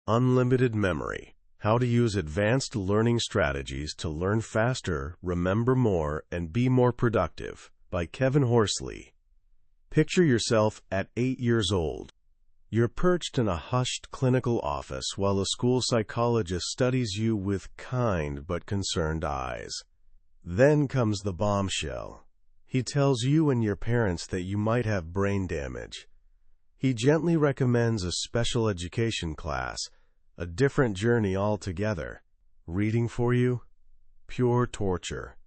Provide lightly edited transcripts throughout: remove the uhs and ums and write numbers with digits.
Unlimited Memory: How to Use Advanced Learning Strategies to Learn Faster, Remember More, and Be More Productive, by Kevin Horsley. Picture yourself at 8 years old. You're perched in a hushed clinical office while a school psychologist studies you with kind but concerned eyes. Then comes the bombshell. He tells you and your parents that you might have brain damage. He gently recommends a special education class, a different journey altogether. Reading for you? Pure torture.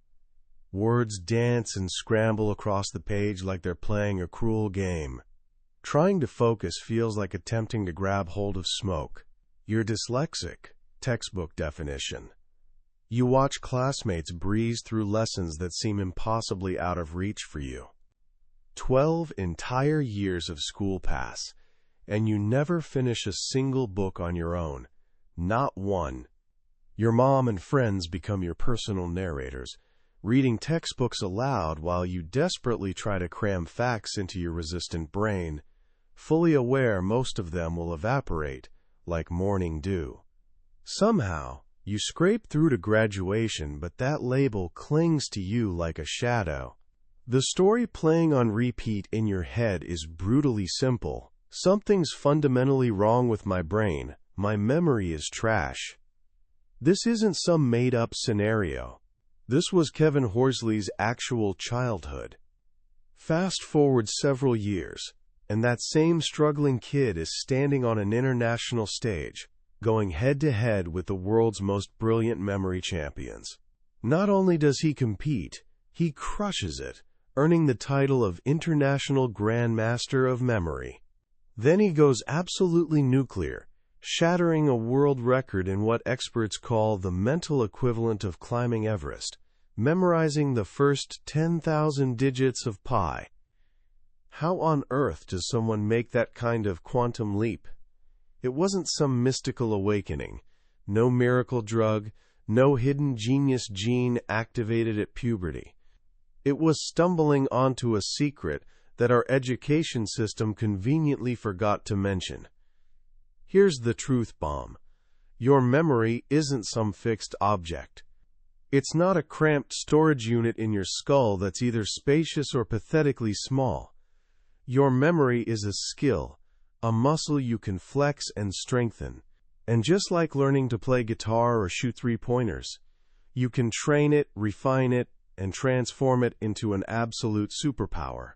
Words dance and scramble across the page like they're playing a cruel game. Trying to focus feels like attempting to grab hold of smoke. You're dyslexic, textbook definition. You watch classmates breeze through lessons that seem impossibly out of reach for you. 12 entire years of school pass, and you never finish a single book on your own. Not one. Your mom and friends become your personal narrators, reading textbooks aloud while you desperately try to cram facts into your resistant brain, fully aware most of them will evaporate like morning dew. Somehow, you scrape through to graduation, but that label clings to you like a shadow. The story playing on repeat in your head is brutally simple. Something's fundamentally wrong with my brain. My memory is trash. This isn't some made-up scenario. This was Kevin Horsley's actual childhood. Fast forward several years, and that same struggling kid is standing on an international stage, going head-to-head with the world's most brilliant memory champions. Not only does he compete, he crushes it, earning the title of International Grand Master of Memory. Then he goes absolutely nuclear, shattering a world record in what experts call the mental equivalent of climbing Everest, memorizing the first 10,000 digits of pi. How on earth does someone make that kind of quantum leap? It wasn't some mystical awakening, no miracle drug, no hidden genius gene activated at puberty. It was stumbling onto a secret that our education system conveniently forgot to mention. Here's the truth bomb. Your memory isn't some fixed object. It's not a cramped storage unit in your skull that's either spacious or pathetically small. Your memory is a skill, a muscle you can flex and strengthen. And just like learning to play guitar or shoot three-pointers, you can train it, refine it, and transform it into an absolute superpower.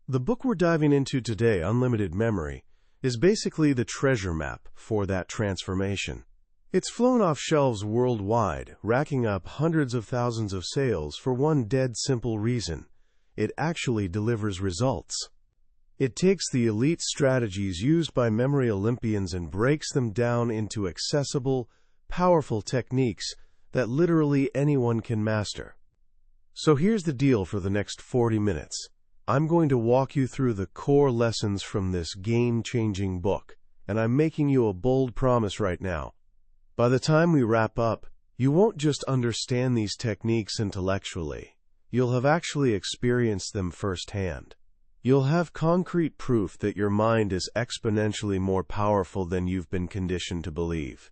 The book we're diving into today, Unlimited Memory, is basically the treasure map for that transformation. It's flown off shelves worldwide, racking up hundreds of thousands of sales for one dead simple reason: it actually delivers results. It takes the elite strategies used by memory Olympians and breaks them down into accessible, powerful techniques that literally anyone can master. So here's the deal for the next 40 minutes. I'm going to walk you through the core lessons from this game-changing book, and I'm making you a bold promise right now. By the time we wrap up, you won't just understand these techniques intellectually. You'll have actually experienced them firsthand. You'll have concrete proof that your mind is exponentially more powerful than you've been conditioned to believe.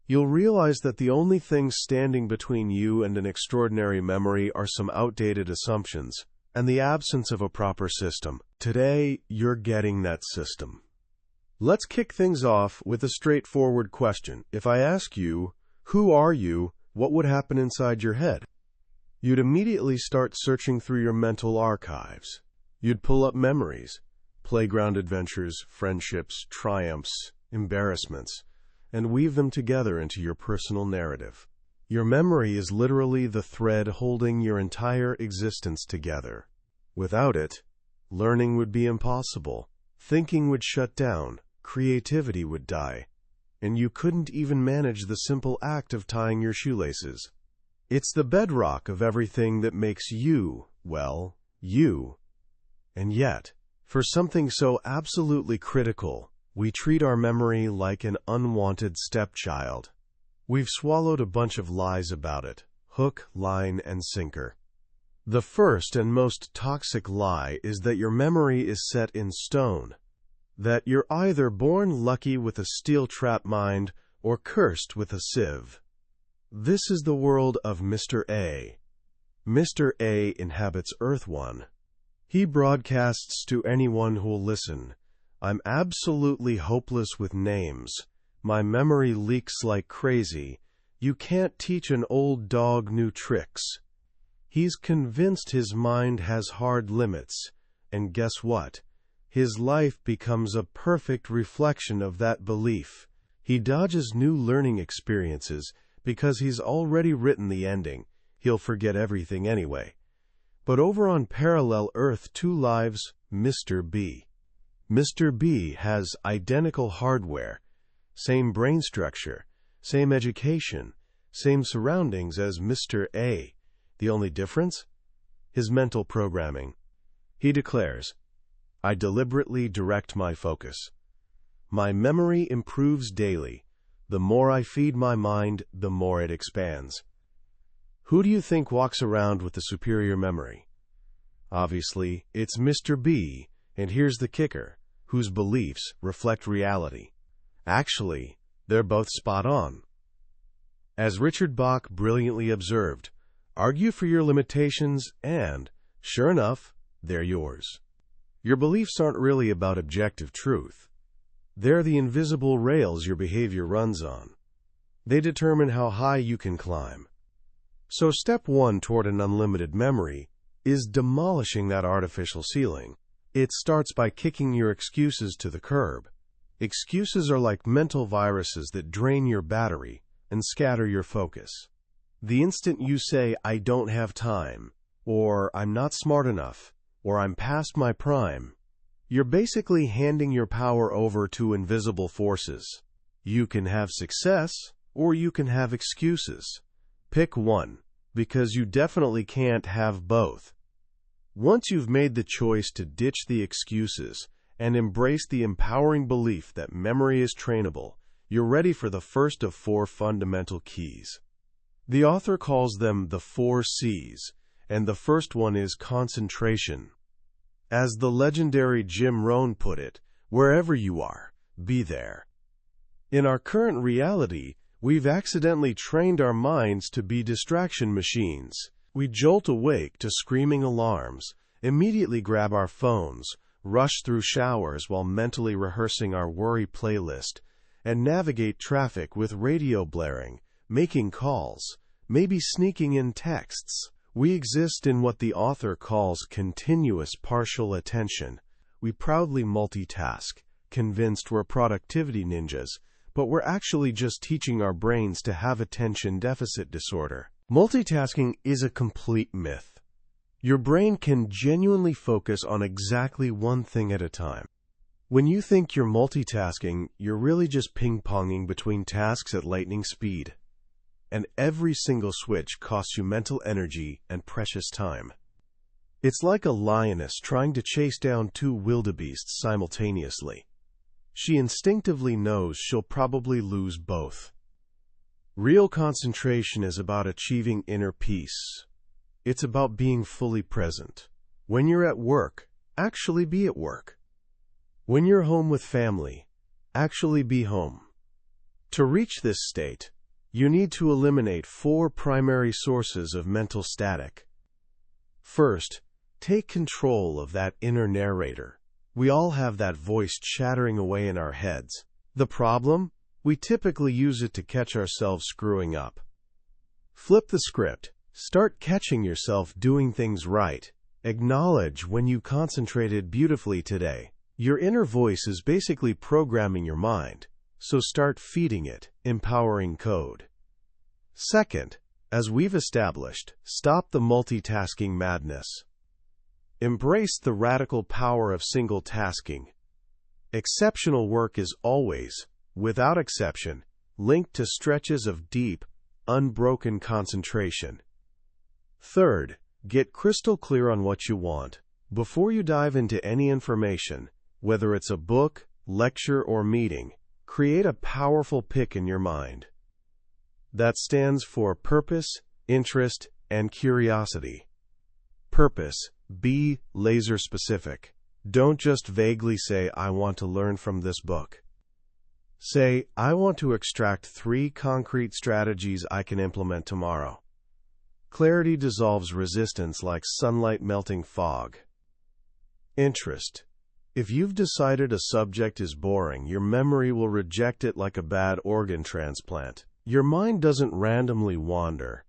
You'll realize that the only things standing between you and an extraordinary memory are some outdated assumptions and the absence of a proper system. Today, you're getting that system. Let's kick things off with a straightforward question. If I ask you, who are you, what would happen inside your head? You'd immediately start searching through your mental archives. You'd pull up memories, playground adventures, friendships, triumphs, embarrassments, and weave them together into your personal narrative. Your memory is literally the thread holding your entire existence together. Without it, learning would be impossible, thinking would shut down, creativity would die, and you couldn't even manage the simple act of tying your shoelaces. It's the bedrock of everything that makes you, well, you. And yet, for something so absolutely critical, we treat our memory like an unwanted stepchild. We've swallowed a bunch of lies about it, hook, line, and sinker. The first and most toxic lie is that your memory is set in stone. that you're either born lucky with a steel-trap mind or cursed with a sieve. This is the world of Mr. A. Mr. A inhabits Earth 1. He broadcasts to anyone who'll listen. I'm absolutely hopeless with names. My memory leaks like crazy. You can't teach an old dog new tricks. He's convinced his mind has hard limits, and guess what? His life becomes a perfect reflection of that belief. He dodges new learning experiences because he's already written the ending. He'll forget everything anyway. But over on parallel Earth 2 lives, Mr. B. Mr. B has identical hardware, same brain structure, same education, same surroundings as Mr. A. The only difference? His mental programming. He declares, I deliberately direct my focus. My memory improves daily. The more I feed my mind, the more it expands. Who do you think walks around with the superior memory? Obviously, it's Mr. B, and here's the kicker, whose beliefs reflect reality. Actually, they're both spot on. As Richard Bach brilliantly observed, argue for your limitations and, sure enough, they're yours. Your beliefs aren't really about objective truth. They're the invisible rails your behavior runs on. They determine how high you can climb. So step 1 toward an unlimited memory is demolishing that artificial ceiling. It starts by kicking your excuses to the curb. Excuses are like mental viruses that drain your battery and scatter your focus. The instant you say, I don't have time, or I'm not smart enough, or I'm past my prime, you're basically handing your power over to invisible forces. You can have success, or you can have excuses. Pick one, because you definitely can't have both. Once you've made the choice to ditch the excuses and embrace the empowering belief that memory is trainable, you're ready for the first of 4 fundamental keys. The author calls them the 4 C's, and the first one is concentration. As the legendary Jim Rohn put it, wherever you are, be there. In our current reality, we've accidentally trained our minds to be distraction machines. We jolt awake to screaming alarms, immediately grab our phones, rush through showers while mentally rehearsing our worry playlist, and navigate traffic with radio blaring, making calls, maybe sneaking in texts. We exist in what the author calls continuous partial attention. We proudly multitask, convinced we're productivity ninjas, but we're actually just teaching our brains to have attention deficit disorder. Multitasking is a complete myth. Your brain can genuinely focus on exactly one thing at a time. When you think you're multitasking, you're really just ping-ponging between tasks at lightning speed. And every single switch costs you mental energy and precious time. It's like a lioness trying to chase down 2 wildebeests simultaneously. She instinctively knows she'll probably lose both. Real concentration is about achieving inner peace. It's about being fully present. When you're at work, actually be at work. When you're home with family, actually be home. To reach this state, you need to eliminate 4 primary sources of mental static. First, take control of that inner narrator. We all have that voice chattering away in our heads. The problem? We typically use it to catch ourselves screwing up. Flip the script. Start catching yourself doing things right. Acknowledge when you concentrated beautifully today. Your inner voice is basically programming your mind, so start feeding it empowering code. Second, as we've established, stop the multitasking madness. Embrace the radical power of single tasking. Exceptional work is always, without exception, linked to stretches of deep, unbroken concentration. Third, get crystal clear on what you want. Before you dive into any information, whether it's a book, lecture, or meeting, create a powerful pick in your mind. That stands for purpose, interest, and curiosity. Purpose. Be laser specific. Don't just vaguely say, "I want to learn from this book." Say, "I want to extract 3 concrete strategies I can implement tomorrow." Clarity dissolves resistance like sunlight melting fog. Interest. If you've decided a subject is boring, your memory will reject it like a bad organ transplant. Your mind doesn't randomly wander.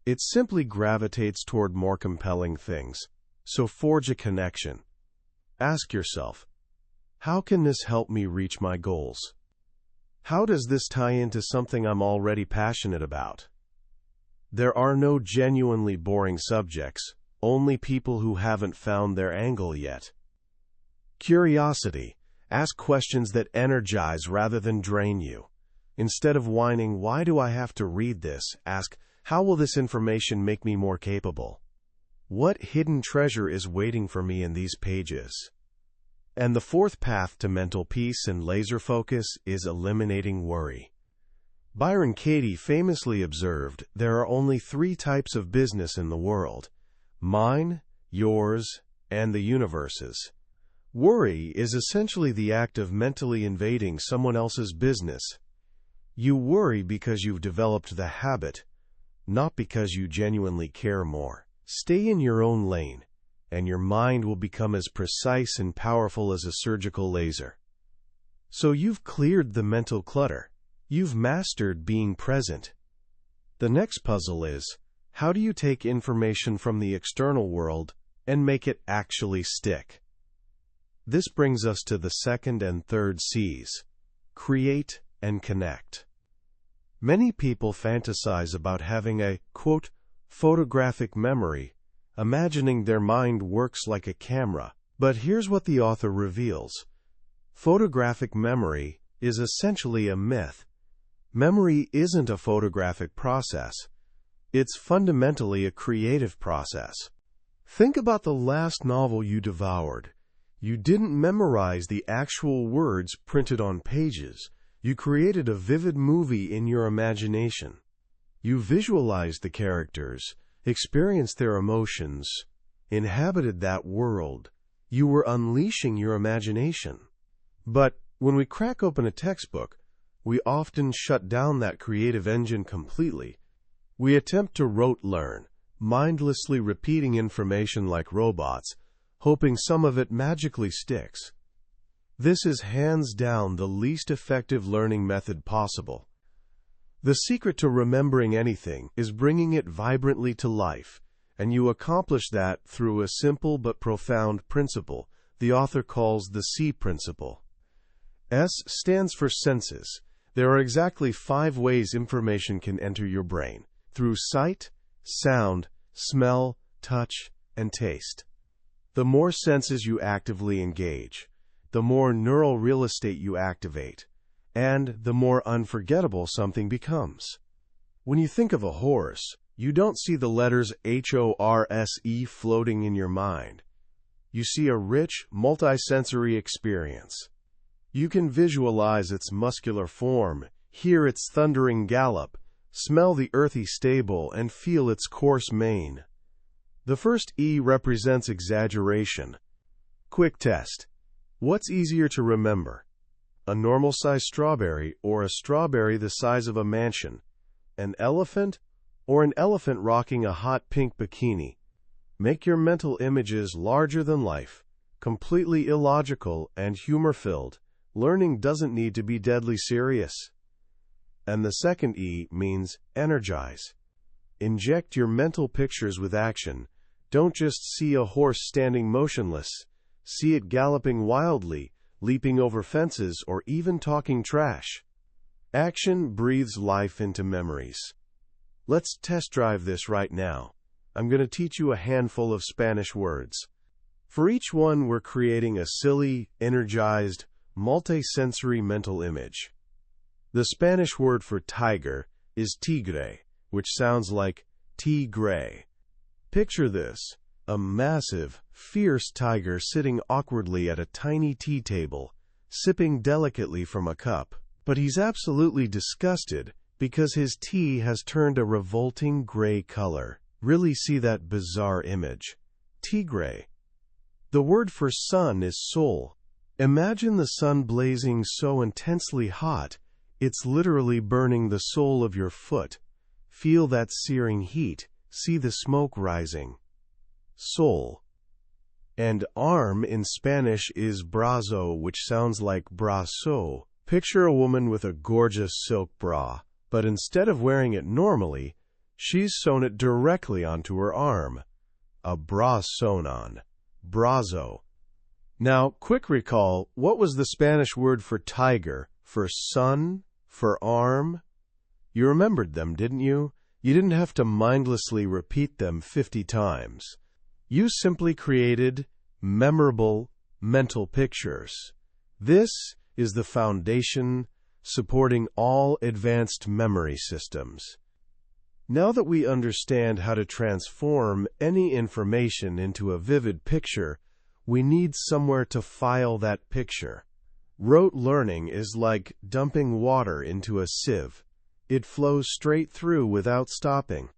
It simply gravitates toward more compelling things. So forge a connection. Ask yourself, how can this help me reach my goals? How does this tie into something I'm already passionate about? There are no genuinely boring subjects, only people who haven't found their angle yet. Curiosity. Ask questions that energize rather than drain you. Instead of whining, "Why do I have to read this?" ask, "How will this information make me more capable? What hidden treasure is waiting for me in these pages?" And the fourth path to mental peace and laser focus is eliminating worry. Byron Katie famously observed, "There are only 3 types of business in the world: mine, yours, and the universe's." Worry is essentially the act of mentally invading someone else's business. You worry because you've developed the habit, not because you genuinely care more. Stay in your own lane, and your mind will become as precise and powerful as a surgical laser. So you've cleared the mental clutter. You've mastered being present. The next puzzle is, how do you take information from the external world and make it actually stick? This brings us to the second and third C's: create and connect. Many people fantasize about having a, quote, photographic memory, imagining their mind works like a camera. But here's what the author reveals. Photographic memory is essentially a myth. Memory isn't a photographic process. It's fundamentally a creative process. Think about the last novel you devoured. You didn't memorize the actual words printed on pages. You created a vivid movie in your imagination. You visualized the characters, experienced their emotions, inhabited that world. You were unleashing your imagination. But when we crack open a textbook, we often shut down that creative engine completely. We attempt to rote learn, mindlessly repeating information like robots, hoping some of it magically sticks. This is hands down the least effective learning method possible. The secret to remembering anything is bringing it vibrantly to life, and you accomplish that through a simple but profound principle the author calls the C principle. S stands for senses. There are exactly 5 ways information can enter your brain: through sight, sound, smell, touch, and taste. The more senses you actively engage, the more neural real estate you activate, and the more unforgettable something becomes. When you think of a horse, you don't see the letters HORSE floating in your mind. You see a rich, multisensory experience. You can visualize its muscular form, hear its thundering gallop, smell the earthy stable, and feel its coarse mane. The first E represents exaggeration. Quick test. What's easier to remember? A normal-sized strawberry or a strawberry the size of a mansion? An elephant or an elephant rocking a hot pink bikini? Make your mental images larger than life, completely illogical and humor-filled. Learning doesn't need to be deadly serious. And the second E means energize. Inject your mental pictures with action. Don't just see a horse standing motionless. See it galloping wildly, leaping over fences, or even talking trash. Action breathes life into memories. Let's test drive this right now. I'm going to teach you a handful of Spanish words. For each one, we're creating a silly, energized, multi-sensory mental image. The Spanish word for tiger is tigre, which sounds like tigre. Picture this: a massive, fierce tiger sitting awkwardly at a tiny tea table, sipping delicately from a cup. But he's absolutely disgusted because his tea has turned a revolting gray color. Really see that bizarre image. Tigre. The word for sun is soul. Imagine the sun blazing so intensely hot, it's literally burning the sole of your foot. Feel that searing heat, see the smoke rising. Soul. And arm in Spanish is brazo, which sounds like brazo. Picture a woman with a gorgeous silk bra, but instead of wearing it normally, she's sewn it directly onto her arm. A bra sewn on. Brazo. Now, quick recall, what was the Spanish word for tiger, for sun, for arm? You remembered them, didn't you? You didn't have to mindlessly repeat them 50 times. You simply created memorable mental pictures. This is the foundation supporting all advanced memory systems. Now that we understand how to transform any information into a vivid picture, we need somewhere to file that picture. Rote learning is like dumping water into a sieve. It flows straight through without stopping.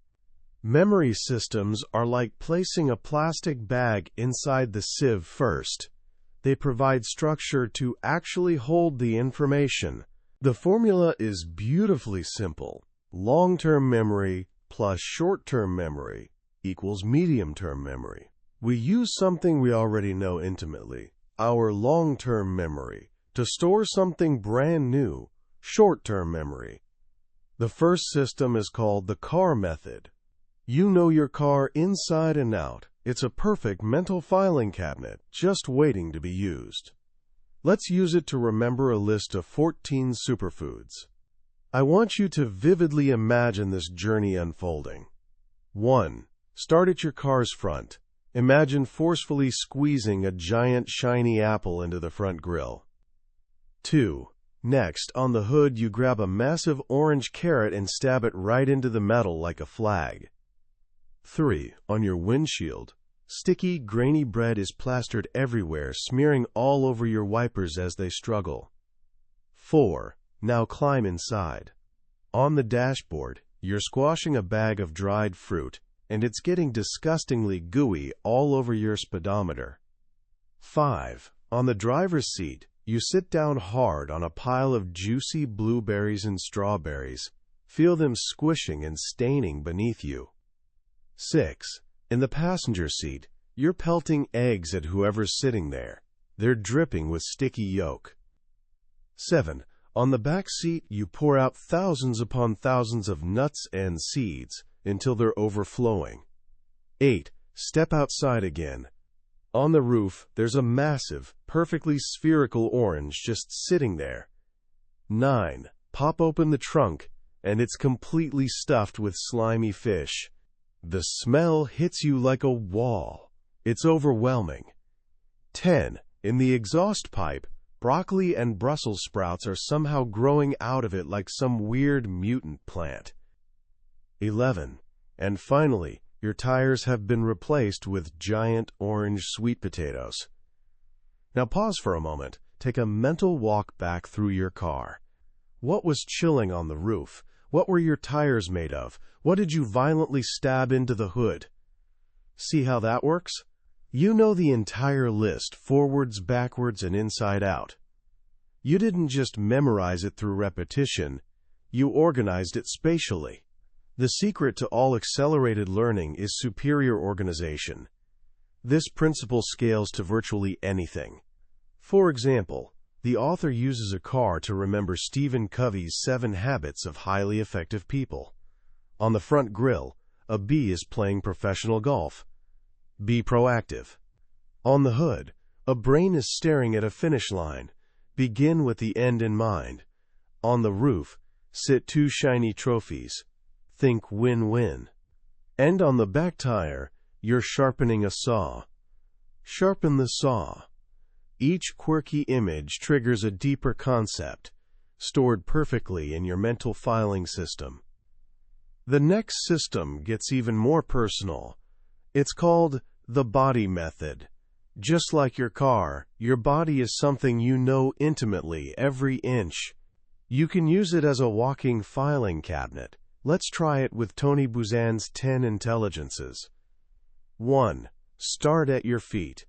Memory systems are like placing a plastic bag inside the sieve first. They provide structure to actually hold the information. The formula is beautifully simple. Long-term memory plus short-term memory equals medium-term memory. We use something we already know intimately, our long-term memory, to store something brand new, short-term memory. The first system is called the car method. You know your car inside and out. It's a perfect mental filing cabinet, just waiting to be used. Let's use it to remember a list of 14 superfoods. I want you to vividly imagine this journey unfolding. 1. Start at your car's front. Imagine forcefully squeezing a giant shiny apple into the front grille. 2. Next, on the hood, you grab a massive orange carrot and stab it right into the metal like a flag. 3. On your windshield, sticky, grainy bread is plastered everywhere, smearing all over your wipers as they struggle. 4. Now climb inside. On the dashboard, you're squashing a bag of dried fruit, and it's getting disgustingly gooey all over your speedometer. 5. On the driver's seat, you sit down hard on a pile of juicy blueberries and strawberries. Feel them squishing and staining beneath you. 6. In the passenger seat, you're pelting eggs at whoever's sitting there. They're dripping with sticky yolk. 7. On the back seat, you pour out thousands upon thousands of nuts and seeds until they're overflowing. 8. Step outside again. On the roof, there's a massive, perfectly spherical orange just sitting there. 9. Pop open the trunk, and it's completely stuffed with slimy fish. The smell hits you like a wall. It's overwhelming. 10. In the exhaust pipe, broccoli and Brussels sprouts are somehow growing out of it like some weird mutant plant. 11. And finally, your tires have been replaced with giant orange sweet potatoes. Now pause for a moment. Take a mental walk back through your car. What was chilling on the roof? What were your tires made of? What did you violently stab into the hood? See how that works? You know the entire list, forwards, backwards, and inside out. You didn't just memorize it through repetition, you organized it spatially. The secret to all accelerated learning is superior organization. This principle scales to virtually anything. For example, the author uses a car to remember Stephen Covey's 7 Habits of Highly Effective People. On the front grille, a bee is playing professional golf. Be proactive. On the hood, a brain is staring at a finish line. Begin with the end in mind. On the roof, sit 2 shiny trophies. Think win-win. And on the back tire, you're sharpening a saw. Sharpen the saw. Each quirky image triggers a deeper concept, stored perfectly in your mental filing system. The next system gets even more personal. It's called the body method. Just like your car, your body is something you know intimately, every inch. You can use it as a walking filing cabinet. Let's try it with Tony Buzan's 10 intelligences. 1. Start at your feet.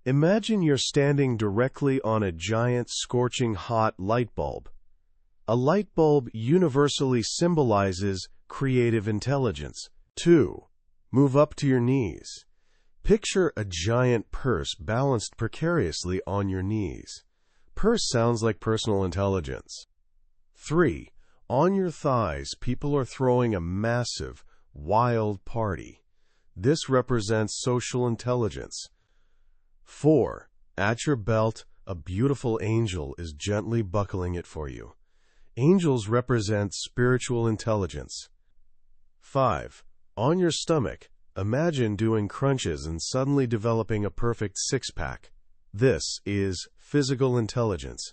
Imagine you're standing directly on a giant, scorching hot light bulb. A light bulb universally symbolizes creative intelligence. 2. Move up to your knees. Picture a giant purse balanced precariously on your knees. Purse sounds like personal intelligence. 3. On your thighs, people are throwing a massive, wild party. This represents social intelligence. 4. At your belt, a beautiful angel is gently buckling it for you. Angels represent spiritual intelligence. 5. On your stomach, imagine doing crunches and suddenly developing a perfect six-pack. This is physical intelligence.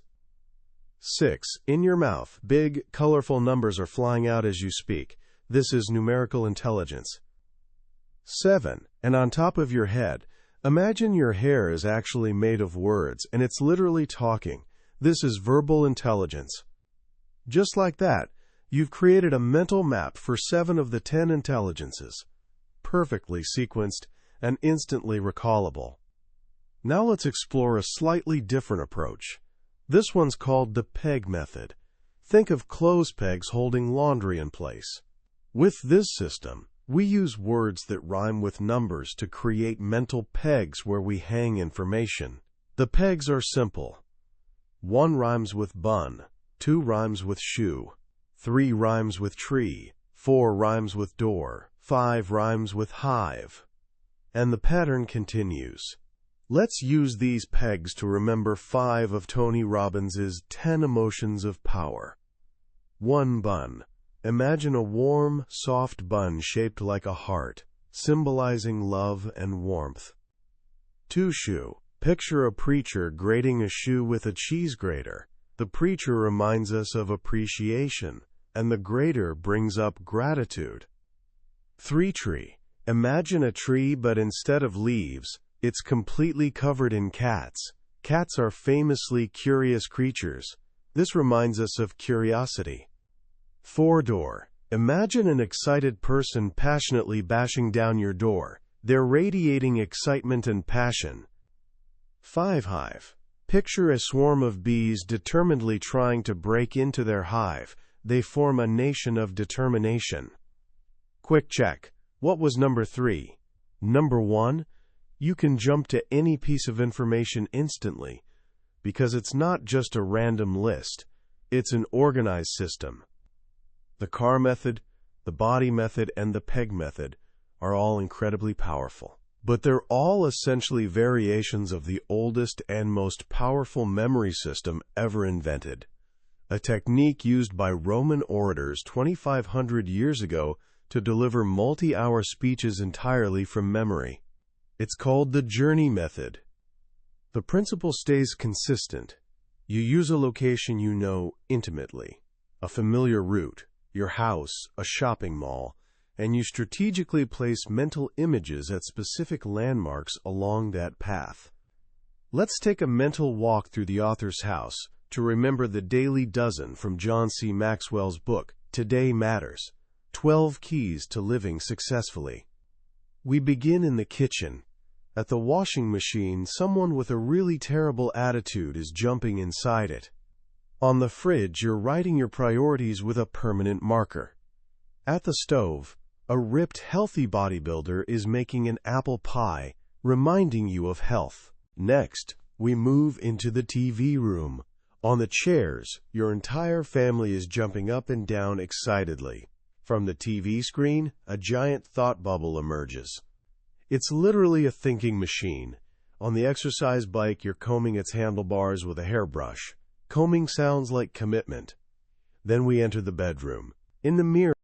6. In your mouth, big, colorful numbers are flying out as you speak. This is numerical intelligence. 7. And on top of your head, imagine your hair is actually made of words and it's literally talking. This is verbal intelligence. Just like that, you've created a mental map for 7 of the 10 intelligences, perfectly sequenced and instantly recallable. Now let's explore a slightly different approach. This one's called the peg method. Think of clothes pegs holding laundry in place. With this system, we use words that rhyme with numbers to create mental pegs where we hang information. The pegs are simple. 1 rhymes with bun, 2 rhymes with shoe, 3 rhymes with tree, 4 rhymes with door, 5 rhymes with hive. And the pattern continues. Let's use these pegs to remember 5 of Tony Robbins' 10 emotions of power. 1 bun. Imagine a warm, soft bun shaped like a heart, symbolizing love and warmth. 2 shoe. Picture a preacher grating a shoe with a cheese grater. The preacher reminds us of appreciation, and the grater brings up gratitude. 3 tree. Imagine a tree, but instead of leaves, it's completely covered in cats. Cats are famously curious creatures. This reminds us of curiosity. 4 door. Imagine an excited person passionately bashing down your door. They're radiating excitement and passion. 5 hive. Picture a swarm of bees determinedly trying to break into their hive. They form a nation of determination. Quick check. What was number 3? Number 1? You can jump to any piece of information instantly, because it's not just a random list, it's an organized system. The car method, the body method, and the peg method are all incredibly powerful, but they're all essentially variations of the oldest and most powerful memory system ever invented, a technique used by Roman orators 2,500 years ago to deliver multi-hour speeches entirely from memory. It's called the journey method. The principle stays consistent. You use a location you know intimately, a familiar route, your house, a shopping mall, and you strategically place mental images at specific landmarks along that path. Let's take a mental walk through the author's house to remember the daily dozen from John C. Maxwell's book, Today Matters: 12 Keys to Living Successfully. We begin in the kitchen. At the washing machine, someone with a really terrible attitude is jumping inside it. On the fridge, you're writing your priorities with a permanent marker. At the stove, a ripped, healthy bodybuilder is making an apple pie, reminding you of health. Next, we move into the TV room. On the chairs, your entire family is jumping up and down excitedly. From the TV screen, a giant thought bubble emerges. It's literally a thinking machine. On the exercise bike, you're combing its handlebars with a hairbrush. Combing sounds like commitment. Then we enter the bedroom. In the mirror,